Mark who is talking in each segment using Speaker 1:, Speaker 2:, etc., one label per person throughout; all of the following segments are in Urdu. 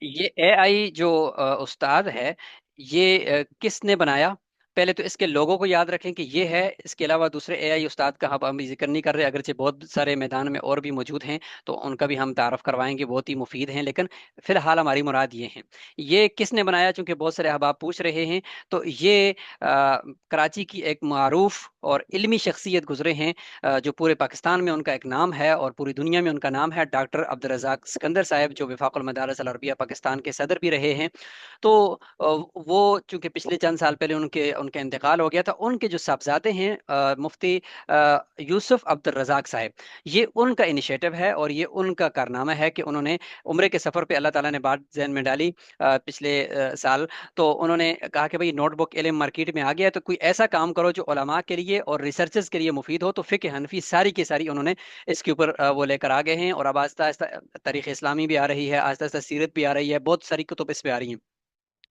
Speaker 1: یہ اے آئی جو استاد ہے، یہ کس نے بنایا؟ پہلے تو اس کے لوگوں کو یاد رکھیں کہ یہ ہے، اس کے علاوہ دوسرے اے آئی استاد کا ہم ذکر نہیں کر رہے، اگرچہ بہت سارے میدان میں اور بھی موجود ہیں تو ان کا بھی ہم تعارف کروائیں گے، بہت ہی مفید ہیں، لیکن فی الحال ہماری مراد یہ ہیں۔ یہ کس نے بنایا؟ چونکہ بہت سارے احباب پوچھ رہے ہیں، تو یہ کراچی کی ایک معروف اور علمی شخصیت گزرے ہیں، جو پورے پاکستان میں ان کا ایک نام ہے اور پوری دنیا میں ان کا نام ہے، ڈاکٹر عبدالرزاق سکندر صاحب، جو وفاق المدارس العربیہ پاکستان کے صدر بھی رہے ہیں۔ تو وہ چونکہ پچھلے چند سال پہلے ان کا انتقال ہو گیا تھا، ان کے جو صاحبزادے ہیں مفتی یوسف عبد الرزاق صاحب، یہ ان کا انیشیٹو ہے اور یہ ان کا کارنامہ ہے کہ انہوں نے عمرے کے سفر پہ اللہ تعالیٰ نے بات ذہن میں ڈالی پچھلے سال، تو انہوں نے کہا کہ بھئی نوٹ بک علم مارکیٹ میں آ گیا ہے، تو کوئی ایسا کام کرو جو علماء کے لیے اور ریسرچرز کے لیے مفید ہو، تو فقہ حنفی ساری کی ساری انہوں نے اس کے اوپر وہ لے کر آ گئے ہیں، اور اب آہستہ آہستہ تاریخ اسلامی بھی آ رہی ہے، آہستہ آہستہ سیرت بھی آ رہی ہے، بہت ساری کتب اس پہ آ رہی ہیں۔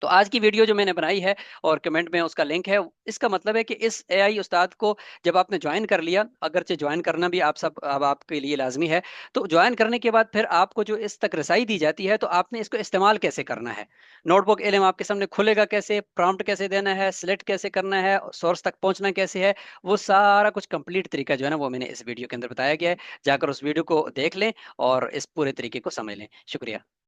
Speaker 1: تو آج کی ویڈیو جو میں نے بنائی ہے اور کمنٹ میں اس کا لنک ہے، اس کا مطلب ہے کہ اس اے آئی استاد کو جب آپ نے جوائن کر لیا، اگرچہ جوائن کرنا بھی آپ سب اب آپ کے لیے لازمی ہے، تو جوائن کرنے کے بعد پھر آپ کو جو اس تک رسائی دی جاتی ہے، تو آپ نے اس کو استعمال کیسے کرنا ہے۔ نوٹ بک علم آپ کے سامنے کھلے گا کیسے، پرامپٹ کیسے دینا ہے، سلیکٹ کیسے کرنا ہے، سورس تک پہنچنا کیسے ہے، وہ سارا کچھ کمپلیٹ طریقہ جو ہے نا وہ میں نے اس ویڈیو کے اندر بتایا گیا ہے۔ جا کر اس ویڈیو کو دیکھ لیں اور اس پورے طریقے کو سمجھ لیں۔ شکریہ۔